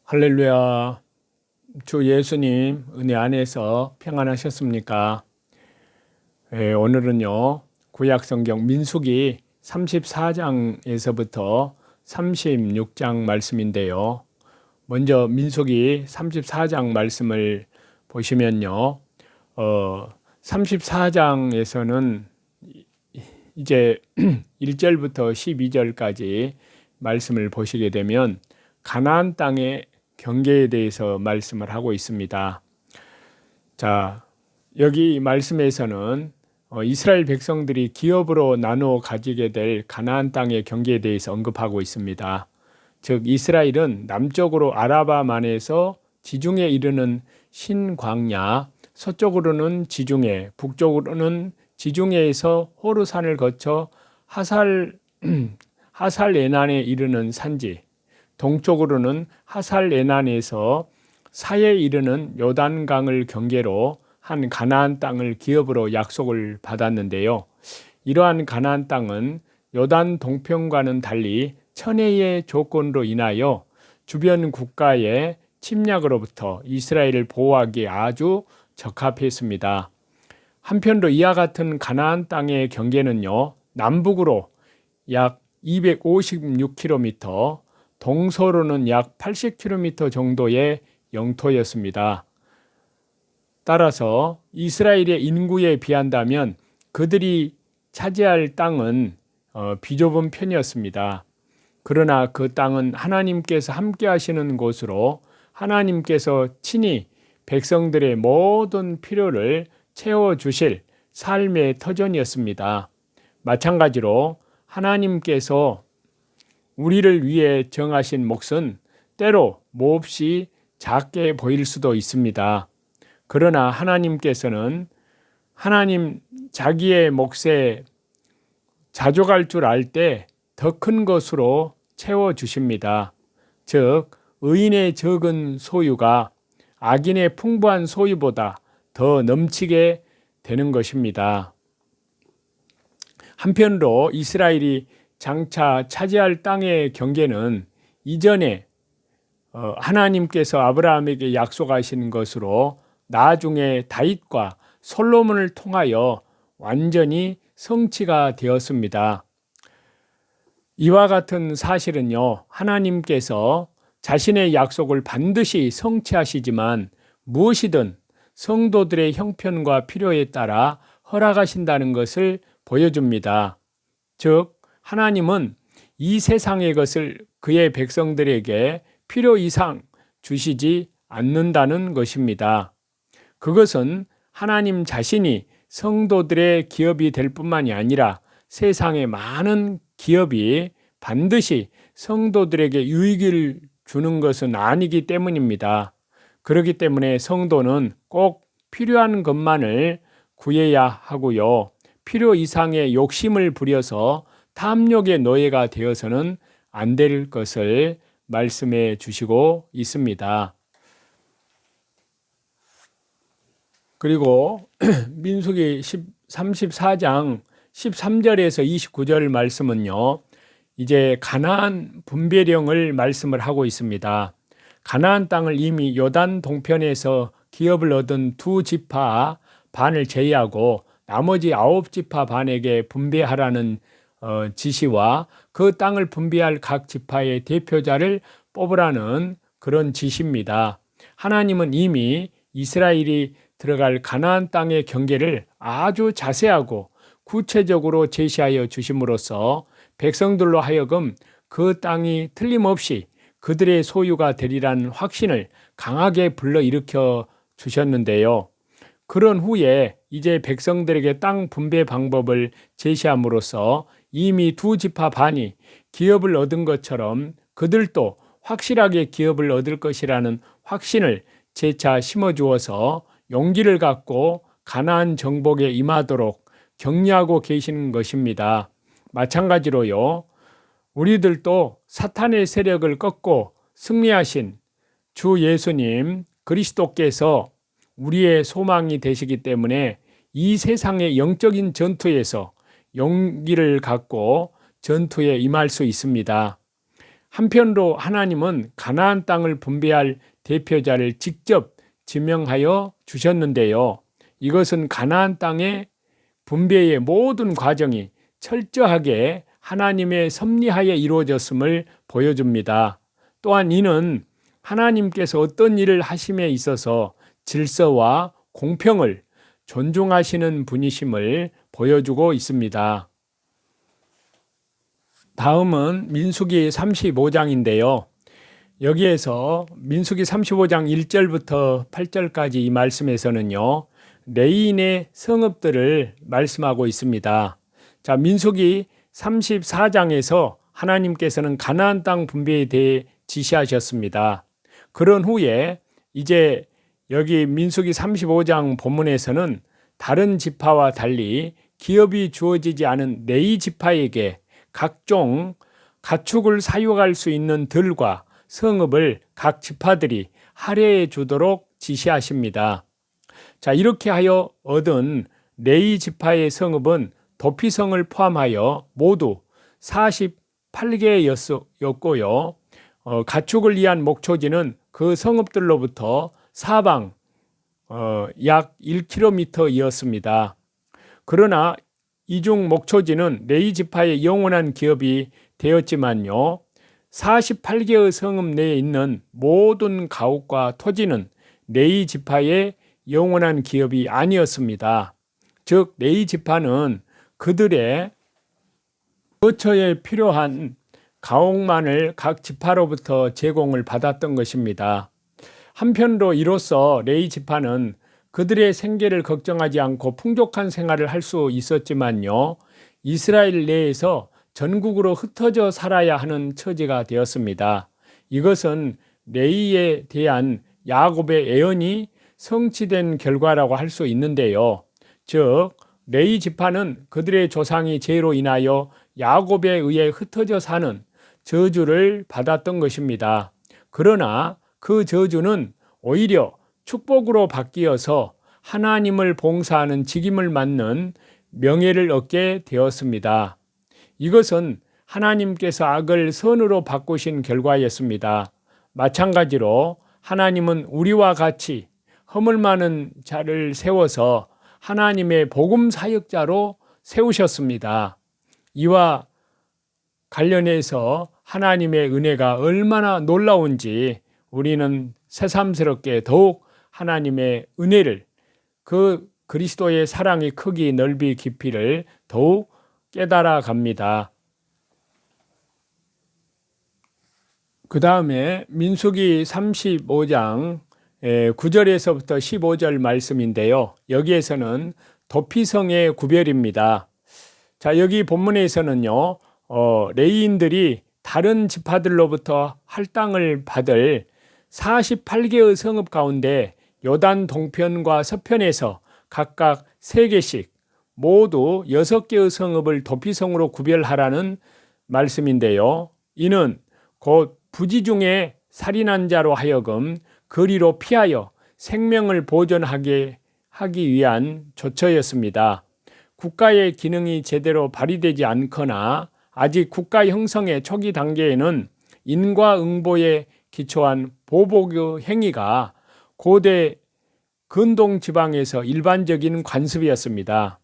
할렐루야. 주 예수님 은혜 안에서 평안하셨습니까? 오늘은요, 구약성경 민수기 34장에서부터 36장 말씀인데요. 먼저 민수기 34장 말씀을 보시면요, 34장에서는 이제 1절부터 12절까지 말씀을 보시게 되면 가나안 땅의 경계에 대해서 말씀을 하고 있습니다. 자, 여기 말씀에서는 이스라엘 백성들이 기업으로 나누어 가지게 될 가나안 땅의 경계에 대해서 언급하고 있습니다. 즉 이스라엘은 남쪽으로 아라바만에서 지중해 이르는 신광야, 서쪽으로는 지중해, 북쪽으로는 지중해에서 호르산을 거쳐 하살레난에 이르는 산지, 동쪽으로는 하살레난에서 사해에 이르는 요단강을 경계로 한 가나안 땅을 기업으로 약속을 받았는데요. 이러한 가나안 땅은 요단 동편과는 달리 천혜의 조건으로 인하여 주변 국가의 침략으로부터 이스라엘을 보호하기에 아주 적합했습니다. 한편으로 이와 같은 가나안 땅의 경계는요, 남북으로 약 256km, 동서로는 약 80km 정도의 영토였습니다. 따라서 이스라엘의 인구에 비한다면 그들이 차지할 땅은 비좁은 편이었습니다. 그러나 그 땅은 하나님께서 함께 하시는 곳으로 하나님께서 친히 백성들의 모든 필요를 채워주실 삶의 터전이었습니다. 마찬가지로 하나님께서 우리를 위해 정하신 몫은 때로 몹시 작게 보일 수도 있습니다. 그러나 하나님께서는 하나님 자기의 몫에 자족할 줄 알 때 더 큰 것으로 채워주십니다. 즉 의인의 적은 소유가 악인의 풍부한 소유보다 더 넘치게 되는 것입니다. 한편으로 이스라엘이 장차 차지할 땅의 경계는 이전에 하나님께서 아브라함에게 약속하신 것으로 나중에 다윗과 솔로몬을 통하여 완전히 성취가 되었습니다. 이와 같은 사실은요, 하나님께서 자신의 약속을 반드시 성취하시지만 무엇이든 성도들의 형편과 필요에 따라 허락하신다는 것을 보여줍니다. 즉 하나님은 이 세상의 것을 그의 백성들에게 필요 이상 주시지 않는다는 것입니다. 그것은 하나님 자신이 성도들의 기업이 될 뿐만이 아니라 세상의 많은 기업이 반드시 성도들에게 유익을 주는 것은 아니기 때문입니다. 그렇기 때문에 성도는 꼭 필요한 것만을 구해야 하고요. 필요 이상의 욕심을 부려서 탐욕의 노예가 되어서는 안 될 것을 말씀해 주시고 있습니다. 그리고 민수기 34장 13절에서 29절 말씀은요, 이제 가나안 분배령을 말씀을 하고 있습니다. 가나안 땅을 이미 요단 동편에서 기업을 얻은 두 지파 반을 제외하고 나머지 9지파 반에게 분배하라는 지시와 그 땅을 분배할 각 지파의 대표자를 뽑으라는 그런 지시입니다. 하나님은 이미 이스라엘이 들어갈 가나안 땅의 경계를 아주 자세하고 구체적으로 제시하여 주심으로써 백성들로 하여금 그 땅이 틀림없이 그들의 소유가 되리라는 확신을 강하게 불러일으켜 주셨는데요. 그런 후에 이제 백성들에게 땅 분배 방법을 제시함으로써 이미 두 지파 반이 기업을 얻은 것처럼 그들도 확실하게 기업을 얻을 것이라는 확신을 재차 심어주어서 용기를 갖고 가나안 정복에 임하도록 격려하고 계시는 것입니다. 마찬가지로요, 우리들도 사탄의 세력을 꺾고 승리하신 주 예수님 그리스도께서 우리의 소망이 되시기 때문에 이 세상의 영적인 전투에서 용기를 갖고 전투에 임할 수 있습니다. 한편으로 하나님은 가나안 땅을 분배할 대표자를 직접 지명하여 주셨는데요. 이것은 가나안 땅의 분배의 모든 과정이 철저하게 하나님의 섭리하에 이루어졌음을 보여줍니다. 또한 이는 하나님께서 어떤 일을 하심에 있어서 질서와 공평을 존중하시는 분이심을 보여주고 있습니다. 다음은 민수기 35장인데요. 여기에서 민수기 35장 1절부터 8절까지 이 말씀에서는요, 레위인의 성읍들을 말씀하고 있습니다. 자, 민수기 34장에서 하나님께서는 가나안 땅 분배에 대해 지시하셨습니다. 그런 후에 이제 여기 민수기 35장 본문에서는 다른 지파와 달리 기업이 주어지지 않은 레위 지파에게 각종 가축을 사육할 수 있는 들과 성읍을 각 지파들이 할애해 주도록 지시하십니다. 자, 이렇게 하여 얻은 레위 지파의 성읍은 도피성을 포함하여 모두 48개였고요. 가축을 위한 목초지는 그 성읍들로부터 사방 약 1km이었습니다. 그러나 이중 목초지는 레위 지파의 영원한 기업이 되었지만요, 48개의 성읍 내에 있는 모든 가옥과 토지는 레위 지파의 영원한 기업이 아니었습니다. 즉 레위 지파는 그들의 거처에 필요한 가옥만을 각 지파로부터 제공을 받았던 것입니다. 한편으로 이로써 레위 지파는 그들의 생계를 걱정하지 않고 풍족한 생활을 할 수 있었지만요, 이스라엘 내에서 전국으로 흩어져 살아야 하는 처지가 되었습니다. 이것은 레위에 대한 야곱의 애언이 성취된 결과라고 할 수 있는데요. 즉 레위 지파는 그들의 조상이 죄로 인하여 야곱에 의해 흩어져 사는 저주를 받았던 것입니다. 그러나 그 저주는 오히려 축복으로 바뀌어서 하나님을 봉사하는 직임을 맡는 명예를 얻게 되었습니다. 이것은 하나님께서 악을 선으로 바꾸신 결과였습니다. 마찬가지로 하나님은 우리와 같이 허물 많은 자를 세워서 하나님의 복음 사역자로 세우셨습니다. 이와 관련해서 하나님의 은혜가 얼마나 놀라운지 우리는 새삼스럽게 더욱 하나님의 은혜를, 그 그리스도의 사랑의 크기, 넓이, 깊이를 더욱 깨달아 갑니다. 그 다음에 민수기 35장 9절에서부터 15절 말씀인데요. 여기에서는 도피성의 구별입니다. 자, 여기 본문에서는요, 레위인들이 다른 지파들로부터 할당을 받을 48개의 성읍 가운데 요단 동편과 서편에서 각각 3개씩 모두 6개의 성읍을 도피성으로 구별하라는 말씀인데요. 이는 곧 부지 중에 살인한 자로 하여금 거리로 피하여 생명을 보존하게 하기 위한 조처였습니다. 국가의 기능이 제대로 발휘되지 않거나 아직 국가 형성의 초기 단계에는 인과응보에 기초한 보복의 행위가 고대 근동 지방에서 일반적인 관습이었습니다.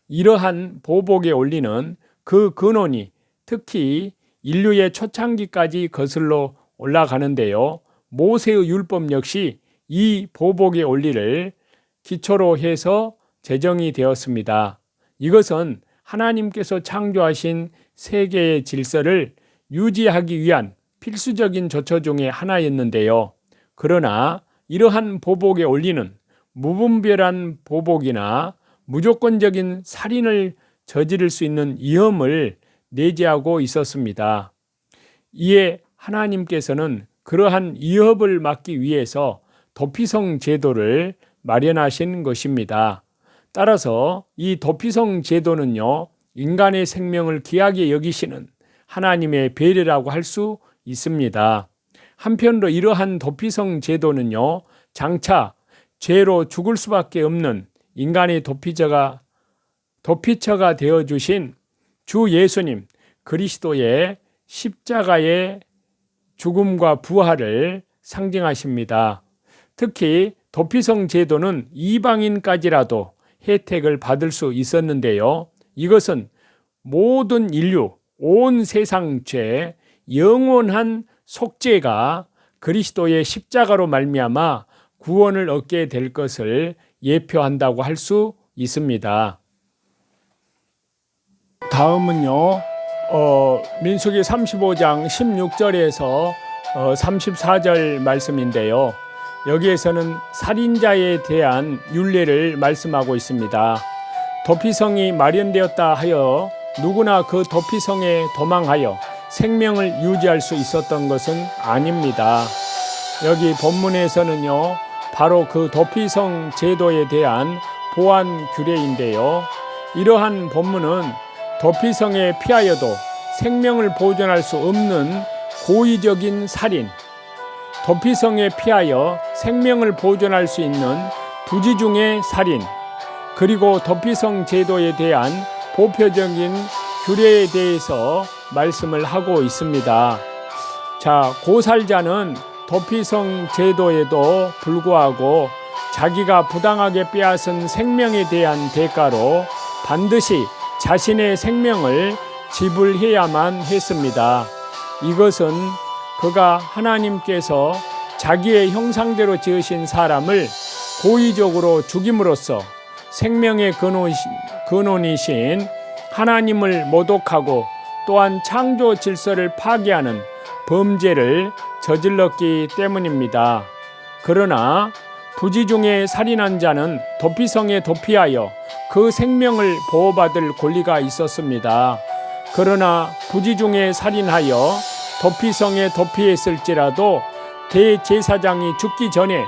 이러한 보복의 원리는 그 근원이 특히 인류의 초창기까지 거슬러 올라가는데요. 모세의 율법 역시 이 보복의 원리를 기초로 해서 제정이 되었습니다. 이것은 하나님께서 창조하신 세계의 질서를 유지하기 위한 필수적인 조처 중의 하나였는데요. 그러나 이러한 보복의 원리는 무분별한 보복이나 무조건적인 살인을 저지를 수 있는 위험을 내재하고 있었습니다. 이에 하나님께서는 그러한 위협을 막기 위해서 도피성 제도를 마련하신 것입니다. 따라서 이 도피성 제도는요, 인간의 생명을 귀하게 여기시는 하나님의 배려라고 할 수 있습니다. 한편으로 이러한 도피성 제도는요, 장차 죄로 죽을 수밖에 없는 인간의 도피처가 되어주신 주 예수님 그리스도의 십자가의 죽음과 부활을 상징하십니다. 특히 도피성 제도는 이방인까지라도 혜택을 받을 수 있었는데요. 이것은 모든 인류, 온 세상 죄, 영원한 속죄가 그리스도의 십자가로 말미암아 구원을 얻게 될 것을 예표한다고 할 수 있습니다. 다음은요, 민수기 35장 16절에서 34절 말씀인데요. 여기에서는 살인자에 대한 율례를 말씀하고 있습니다. 도피성이 마련되었다 하여 누구나 그 도피성에 도망하여 생명을 유지할 수 있었던 것은 아닙니다. 여기 본문에서는요, 바로 그 도피성 제도에 대한 보안 규례인데요. 이러한 본문은 도피성에 피하여도 생명을 보존할 수 없는 고의적인 살인, 도피성에 피하여 생명을 보존할 수 있는 부지중의 살인, 그리고 도피성 제도에 대한 보편적인 규례에 대해서 말씀을 하고 있습니다. 자, 고살자는 도피성 제도에도 불구하고 자기가 부당하게 빼앗은 생명에 대한 대가로 반드시 자신의 생명을 지불해야만 했습니다. 이것은 그가 하나님께서 자기의 형상대로 지으신 사람을 고의적으로 죽임으로써 생명의 근원이신 하나님을 모독하고 또한 창조 질서를 파괴하는 범죄를 저질렀기 때문입니다. 그러나 부지중에 살인한 자는 도피성에 도피하여 그 생명을 보호받을 권리가 있었습니다. 그러나 부지중에 살인하여 도피성에 도피했을지라도 대제사장이 죽기 전에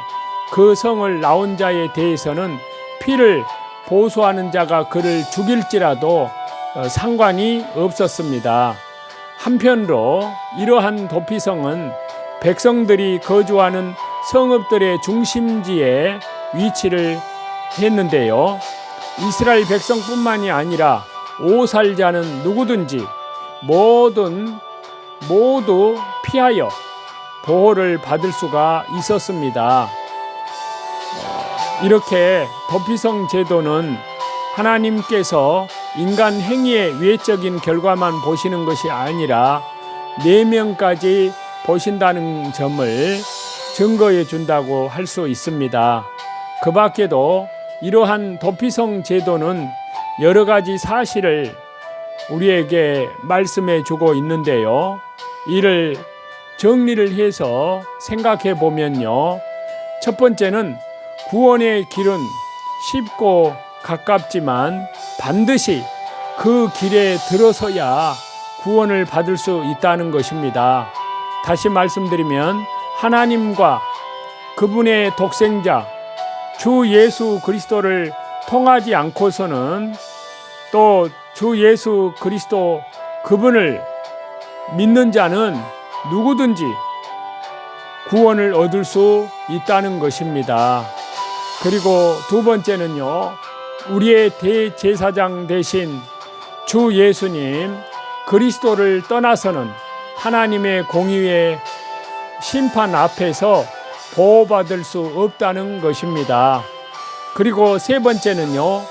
그 성을 나온 자에 대해서는 피를 보수하는 자가 그를 죽일지라도 상관이 없었습니다. 한편으로 이러한 도피성은 백성들이 거주하는 성읍들의 중심지에 위치를 했는데요. 이스라엘 백성뿐만이 아니라 오살자는 누구든지 모두 피하여 보호를 받을 수가 있었습니다. 이렇게 도피성 제도는 하나님께서 인간 행위의 외적인 결과만 보시는 것이 아니라 내면까지 보신다는 점을 증거해 준다고 할 수 있습니다. 그 밖에도 이러한 도피성 제도는 여러 가지 사실을 우리에게 말씀해 주고 있는데요. 이를 정리를 해서 생각해 보면요. 첫 번째는 구원의 길은 쉽고 가깝지만 반드시 그 길에 들어서야 구원을 받을 수 있다는 것입니다. 다시 말씀드리면 하나님과 그분의 독생자 주 예수 그리스도를 통하지 않고서는 또 주 예수 그리스도 그분을 믿는 자는 누구든지 구원을 얻을 수 있다는 것입니다. 그리고 두 번째는요, 우리의 대제사장 되신 주 예수님 그리스도를 떠나서는 하나님의 공의의 심판 앞에서 보호받을 수 없다는 것입니다. 그리고 세 번째는요,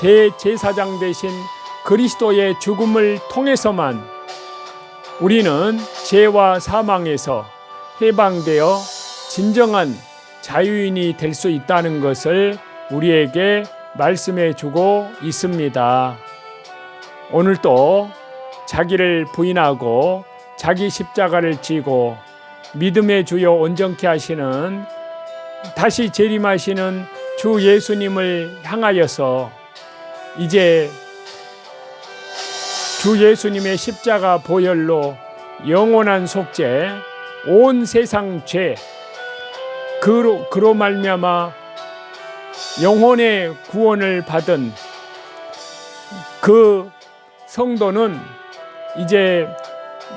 대제사장 되신 그리스도의 죽음을 통해서만 우리는 죄와 사망에서 해방되어 진정한 자유인이 될 수 있다는 것을 우리에게 말씀해 주고 있습니다. 오늘도 자기를 부인하고 자기 십자가를 지고 믿음의 주요 온전케 하시는 다시 재림하시는 주 예수님을 향하여서 이제 주 예수님의 십자가 보혈로 영원한 속죄, 온 세상 죄, 그로 말미암아 영혼의 구원을 받은 그 성도는 이제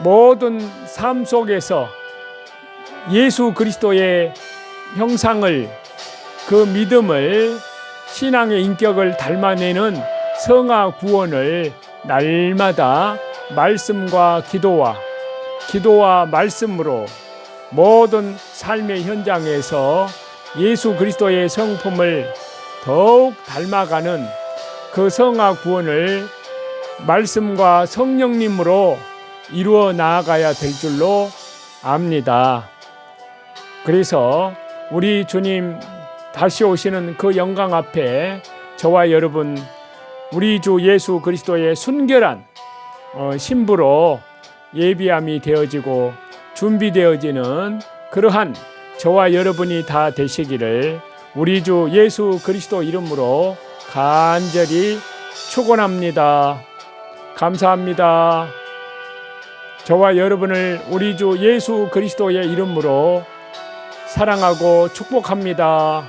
모든 삶 속에서 예수 그리스도의 형상을, 그 믿음을, 신앙의 인격을 닮아내는 성화 구원을 날마다 말씀과 기도와 말씀으로 모든 삶의 현장에서 예수 그리스도의 성품을 더욱 닮아가는 그 성화 구원을 말씀과 성령님으로 이루어 나아가야 될 줄로 압니다. 그래서 우리 주님 다시 오시는 그 영광 앞에 저와 여러분 우리 주 예수 그리스도의 순결한 신부로 예비함이 되어지고 준비되어지는 그러한 저와 여러분이 다 되시기를 우리 주 예수 그리스도 이름으로 간절히 축원합니다. 감사합니다. 저와 여러분을 우리 주 예수 그리스도의 이름으로 사랑하고 축복합니다.